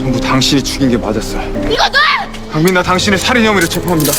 전부 당신이 죽인 게 맞았어요. 이거 놔! 강민아, 당신의 살인 혐의로 체포합니다.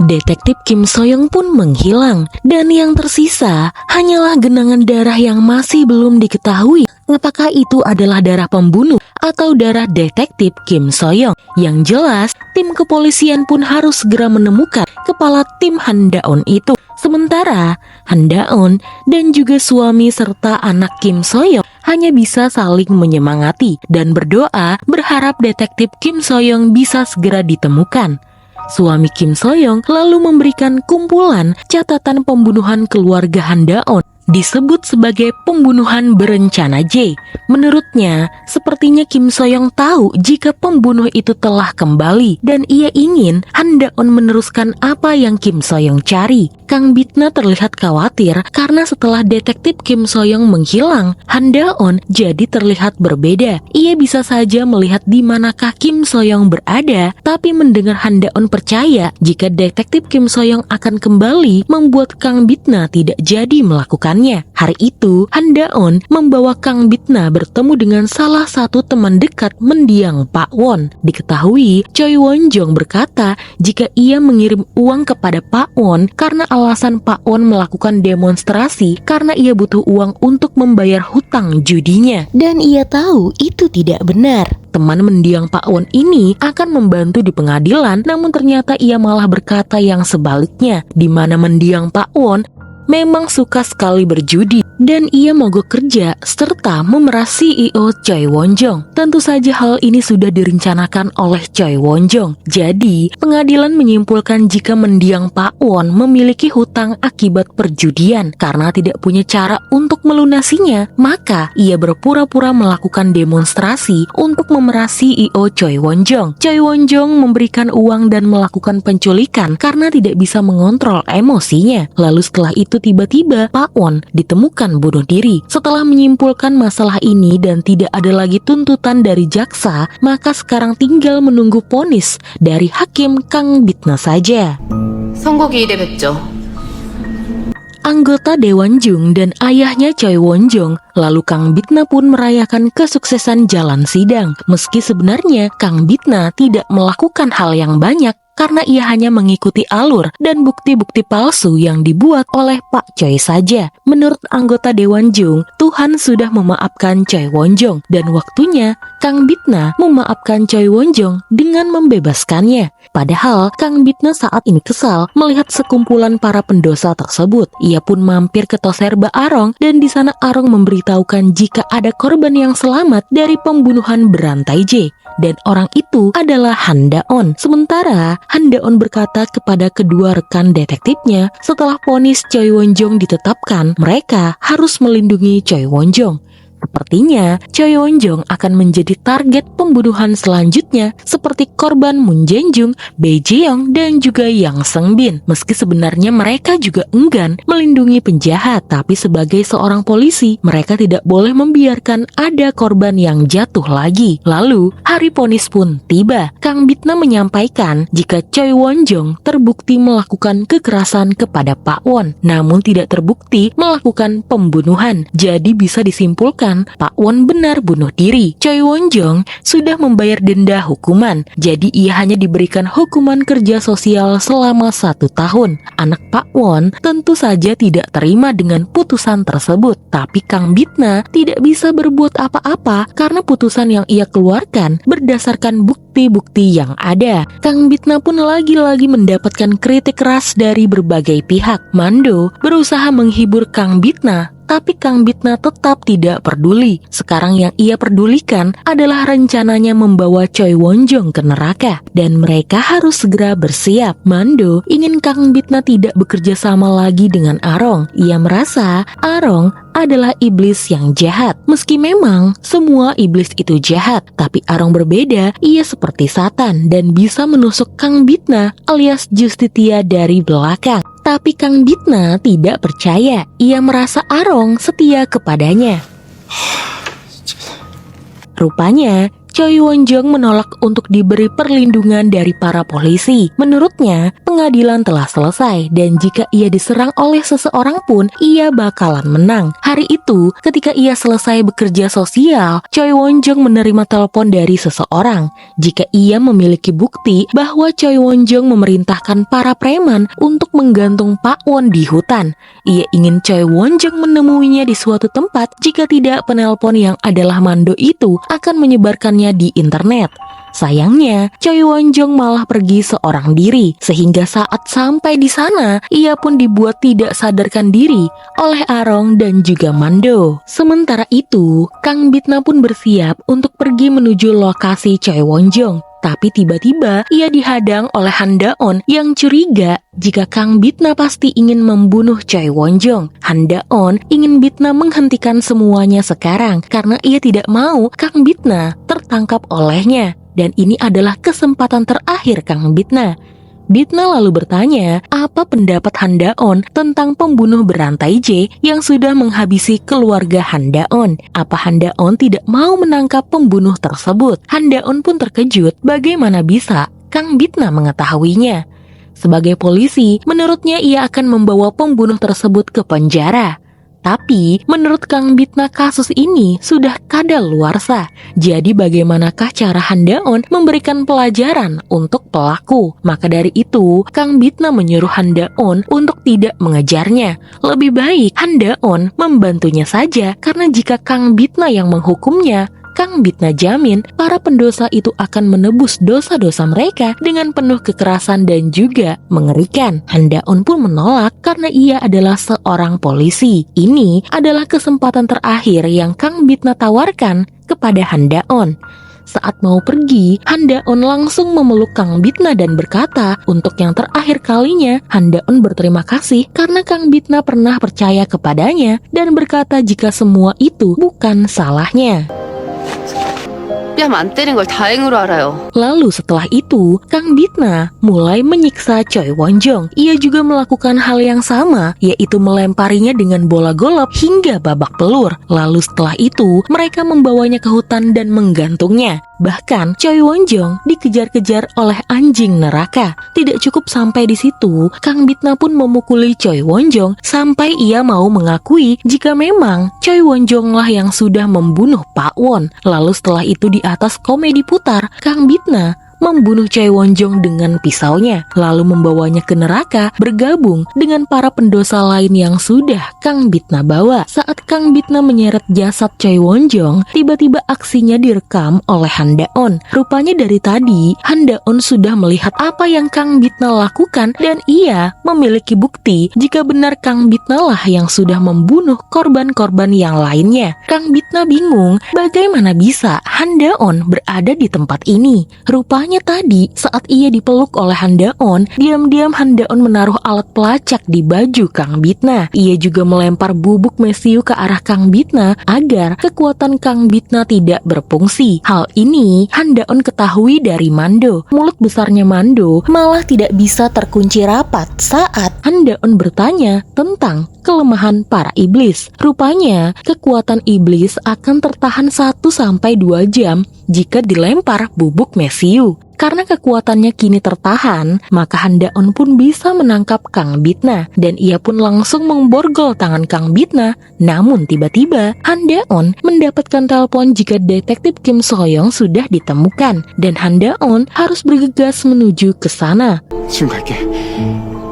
Detektif Kim Soyoung pun menghilang, dan yang tersisa hanyalah genangan darah yang masih belum diketahui apakah itu adalah darah pembunuh atau darah detektif Kim Soyoung. Yang jelas, tim kepolisian pun harus segera menemukan kepala tim Han Da-eun itu. Sementara Han Da-eun dan juga suami serta anak Kim Soyoung hanya bisa saling menyemangati dan berdoa berharap detektif Kim Soyoung bisa segera ditemukan. Suami Kim Soyoung lalu memberikan kumpulan catatan pembunuhan keluarga Han Da-eun, disebut sebagai pembunuhan berencana J. Menurutnya, sepertinya Kim Soyoung tahu jika pembunuh itu telah kembali dan ia ingin Han Da-eun meneruskan apa yang Kim Soyoung cari. Kang Bitna terlihat khawatir karena setelah detektif Kim Soyoung menghilang, Han Da-eun jadi terlihat berbeda. Ia bisa saja melihat di manakah Kim Soyoung berada, tapi mendengar Han Da-eun percaya jika detektif Kim Soyoung akan kembali membuat Kang Bitna tidak jadi melakukannya. Hari itu, Han Da-eun membawa Kang Bitna bertemu dengan salah satu teman dekat mendiang Pak Won. Diketahui, Choi Won-jong berkata jika ia mengirim uang kepada Pak Won karena alasan Pak Won melakukan demonstrasi karena ia butuh uang untuk membayar hutang judinya. Dan ia tahu itu tidak benar. Teman mendiang Pak Won ini akan membantu di pengadilan, namun ternyata ia malah berkata yang sebaliknya, di mana mendiang Pak Won memang suka sekali berjudi dan ia mogok kerja serta memeras CEO Choi Won-jong. Tentu saja hal ini sudah direncanakan oleh Choi Won-jong. Jadi, pengadilan menyimpulkan jika mendiang Pak Won memiliki hutang akibat perjudian karena tidak punya cara untuk melunasinya, maka ia berpura-pura melakukan demonstrasi untuk memeras CEO Choi Won-jong. Choi Won-jong memberikan uang dan melakukan penculikan karena tidak bisa mengontrol emosinya. Lalu setelah itu tiba-tiba Pak Won ditemukan bunuh diri. Setelah menyimpulkan masalah ini dan tidak ada lagi tuntutan dari jaksa, maka sekarang tinggal menunggu vonis dari hakim Kang Bitna saja. 선고기 이래뵙죠. Anggota Dewan Jung dan ayahnya Choi Won-jong, lalu Kang Bitna pun merayakan kesuksesan jalan sidang. Meski sebenarnya Kang Bitna tidak melakukan hal yang banyak, karena ia hanya mengikuti alur dan bukti-bukti palsu yang dibuat oleh Pak Choi saja. Menurut anggota Dewan Jung, Tuhan sudah memaafkan Choi Won-jong dan waktunya Kang Bitna memaafkan Choi Won-jong dengan membebaskannya. Padahal Kang Bitna saat ini kesal melihat sekumpulan para pendosa tersebut. Ia pun mampir ke Toserba Arong dan di sana Arong memberitahukan jika ada korban yang selamat dari pembunuhan berantai J. Dan orang itu adalah Han Da-eun. Sementara Han Da-eun berkata kepada kedua rekan detektifnya, setelah vonis Choi Won-jong ditetapkan, mereka harus melindungi Choi Won-jong. Sepertinya Choi Won-jong akan menjadi target pembunuhan selanjutnya seperti korban Moon Jae-jung, Bae Jeong, dan juga Yang Seung-bin. Meski sebenarnya mereka juga enggan melindungi penjahat, tapi sebagai seorang polisi, mereka tidak boleh membiarkan ada korban yang jatuh lagi. Lalu, hari vonis pun tiba. Kang Bitna menyampaikan jika Choi Won-jong terbukti melakukan kekerasan kepada Pak Won, namun tidak terbukti melakukan pembunuhan. Jadi bisa disimpulkan Pak Won benar bunuh diri. Choi Won-jong sudah membayar denda hukuman, jadi ia hanya diberikan hukuman kerja sosial selama 1 tahun. Anak Pak Won tentu saja tidak terima dengan putusan tersebut, tapi Kang Bitna tidak bisa berbuat apa-apa karena putusan yang ia keluarkan berdasarkan bukti-bukti yang ada. Kang Bitna pun lagi-lagi mendapatkan kritik keras dari berbagai pihak. Mando berusaha menghibur Kang Bitna, tapi Kang Bitna tetap tidak peduli. Sekarang yang ia pedulikan adalah rencananya membawa Choi Won-jong ke neraka, dan mereka harus segera bersiap. Mando ingin Kang Bitna tidak bekerja sama lagi dengan Arong. Ia merasa Arong adalah iblis yang jahat. Meski memang semua iblis itu jahat, tapi Arong berbeda. Ia seperti Satan dan bisa menusuk Kang Bitna alias Justitia dari belakang. Tapi Kang Bitna tidak percaya. Ia merasa Arong setia kepadanya. Rupanya Choi Won-jong menolak untuk diberi perlindungan dari para polisi. Menurutnya, pengadilan telah selesai dan jika ia diserang oleh seseorang pun, ia bakalan menang. Hari itu, ketika ia selesai bekerja sosial, Choi Won-jong menerima telepon dari seseorang. Jika ia memiliki bukti bahwa Choi Won-jong memerintahkan para preman untuk menggantung Pak Won di hutan. Ia ingin Choi Won-jong menemuinya di suatu tempat, jika tidak penelpon yang adalah Mando itu akan menyebarkannya di internet. Sayangnya, Choi Won-jong malah pergi seorang diri, sehingga saat sampai di sana, ia pun dibuat tidak sadarkan diri oleh Arong dan juga Mando. Sementara itu, Kang Bitna pun bersiap untuk pergi menuju lokasi Choi Won-jong. Tapi tiba-tiba ia dihadang oleh Han Da-on yang curiga jika Kang Bitna pasti ingin membunuh Choi Won-jong. Han Da-on ingin Bitna menghentikan semuanya sekarang karena ia tidak mau Kang Bitna tertangkap olehnya. Dan ini adalah kesempatan terakhir Kang Bitna. Bitna lalu bertanya apa pendapat Han Da-on tentang pembunuh berantai J yang sudah menghabisi keluarga Han Da-on. Apa Han Da-on tidak mau menangkap pembunuh tersebut? Han Da-on pun terkejut bagaimana bisa Kang Bitna mengetahuinya. Sebagai polisi, menurutnya ia akan membawa pembunuh tersebut ke penjara. Tapi, menurut Kang Bitna kasus ini sudah kadaluarsa. Jadi bagaimanakah cara Han Da-on memberikan pelajaran untuk pelaku? Maka dari itu, Kang Bitna menyuruh Han Da-on untuk tidak mengejarnya. Lebih baik Han Da-on membantunya saja, karena jika Kang Bitna yang menghukumnya, Kang Bitna jamin para pendosa itu akan menebus dosa-dosa mereka dengan penuh kekerasan dan juga mengerikan. Han Da-on pun menolak karena ia adalah seorang polisi. Ini adalah kesempatan terakhir yang Kang Bitna tawarkan kepada Han Da-on. Saat mau pergi, Han Da-on langsung memeluk Kang Bitna dan berkata, untuk yang terakhir kalinya, Han Da-on berterima kasih karena Kang Bitna pernah percaya kepadanya dan berkata jika semua itu bukan salahnya. 뺨 안 때린 걸 다행으로 알아요. Lalu setelah itu, Kang Bitna mulai menyiksa Choi Won-jong. Ia juga melakukan hal yang sama, yaitu melemparinya dengan bola golop hingga babak belur. Lalu setelah itu, mereka membawanya ke hutan dan menggantungnya. Bahkan, Choi Won-jong dikejar-kejar oleh anjing neraka. Tidak cukup sampai di situ, Kang Bitna pun memukuli Choi Won-jong sampai ia mau mengakui jika memang Choi Won-jong lah yang sudah membunuh Pak Won. Lalu setelah itu di atas komedi putar, Kang Bitna membunuh Choi Won-jong dengan pisaunya, lalu membawanya ke neraka bergabung dengan para pendosa lain yang sudah Kang Bitna bawa. Saat Kang Bitna menyeret jasad Choi Won-jong, tiba-tiba aksinya direkam oleh Han Da-on. Rupanya dari tadi, Han Da-on sudah melihat apa yang Kang Bitna lakukan dan ia memiliki bukti jika benar Kang Bitna lah yang sudah membunuh korban-korban yang lainnya. Kang Bitna bingung bagaimana bisa Han Da-on berada di tempat ini. Rupanya tadi saat ia dipeluk oleh Han Da-on, diam-diam Han Da-on menaruh alat pelacak di baju Kang Bitna. Ia juga melempar bubuk mesiu ke arah Kang Bitna agar kekuatan Kang Bitna tidak berfungsi. Hal ini Han Da-on ketahui dari Mando. Mulut besarnya Mando malah tidak bisa terkunci rapat saat Han Da-on bertanya tentang kelemahan para iblis. Rupanya kekuatan iblis akan tertahan 1-2 jam jika dilempar bubuk mesiu. Karena kekuatannya kini tertahan, maka Han Da-on pun bisa menangkap Kang Bitna dan ia pun langsung memborgol tangan Kang Bitna. Namun tiba-tiba Han Da-on mendapatkan telepon jika detektif Kim So-young sudah ditemukan dan Han Da-on harus bergegas menuju ke sana. 지금 갈게.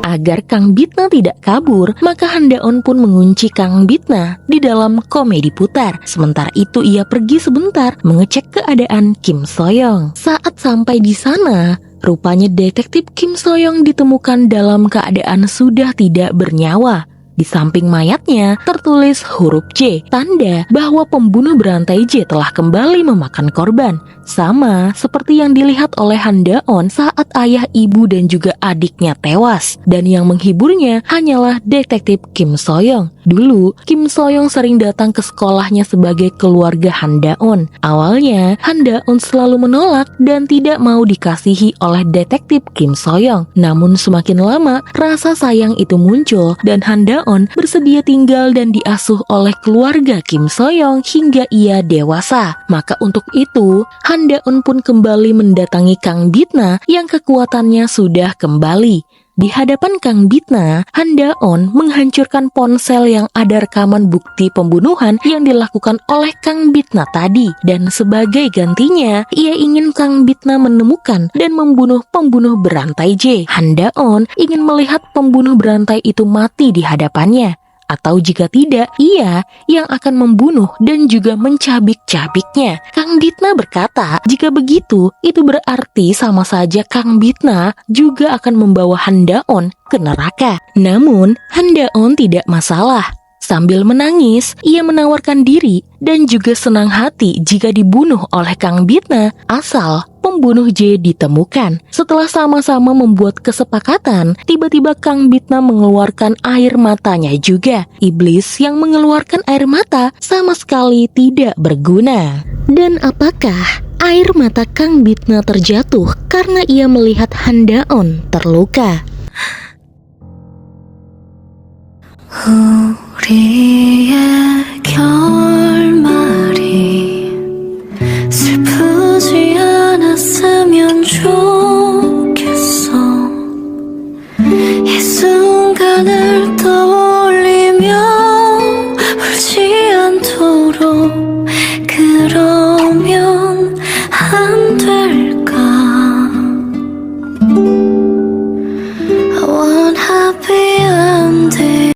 Agar Kang Bitna tidak kabur, maka Han Da-on pun mengunci Kang Bitna di dalam komedi putar. Sementara itu ia pergi sebentar mengecek keadaan Kim So-young. Saat sampai di sana, rupanya detektif Kim So-young ditemukan dalam keadaan sudah tidak bernyawa. Di samping mayatnya tertulis huruf J, tanda bahwa pembunuh berantai J telah kembali memakan korban. Sama seperti yang dilihat oleh Han Da-on saat ayah, ibu, dan juga adiknya tewas. Dan yang menghiburnya hanyalah detektif Kim So-young. Dulu, Kim Soyoung sering datang ke sekolahnya sebagai keluarga Han Da-on. Awalnya, Han Da-on selalu menolak dan tidak mau dikasihi oleh detektif Kim Soyoung. Namun semakin lama, rasa sayang itu muncul dan Han Da-on bersedia tinggal dan diasuh oleh keluarga Kim Soyoung hingga ia dewasa. Maka untuk itu, Han Da-on pun kembali mendatangi Kang Bitna yang kekuatannya sudah kembali. Di hadapan Kang Bitna, Han Da-on menghancurkan ponsel yang ada rekaman bukti pembunuhan yang dilakukan oleh Kang Bitna tadi. Dan sebagai gantinya, ia ingin Kang Bitna menemukan dan membunuh pembunuh berantai J. Han Da-on ingin melihat pembunuh berantai itu mati di hadapannya. Atau jika tidak, ia yang akan membunuh dan juga mencabik-cabiknya. Kang Bitna berkata, jika begitu, itu berarti sama saja Kang Bitna juga akan membawa Han Da-on ke neraka. Namun, Han Da-on tidak masalah. Sambil menangis, ia menawarkan diri dan juga senang hati jika dibunuh oleh Kang Bitna asal pembunuh J ditemukan. Setelah sama-sama membuat kesepakatan, tiba-tiba Kang Bitna mengeluarkan air matanya juga. Iblis yang mengeluarkan air mata sama sekali tidak berguna. Dan apakah air mata Kang Bitna terjatuh karena ia melihat Han Da-on terluka? 우리의 결말이 슬프지 않았으면 좋겠어.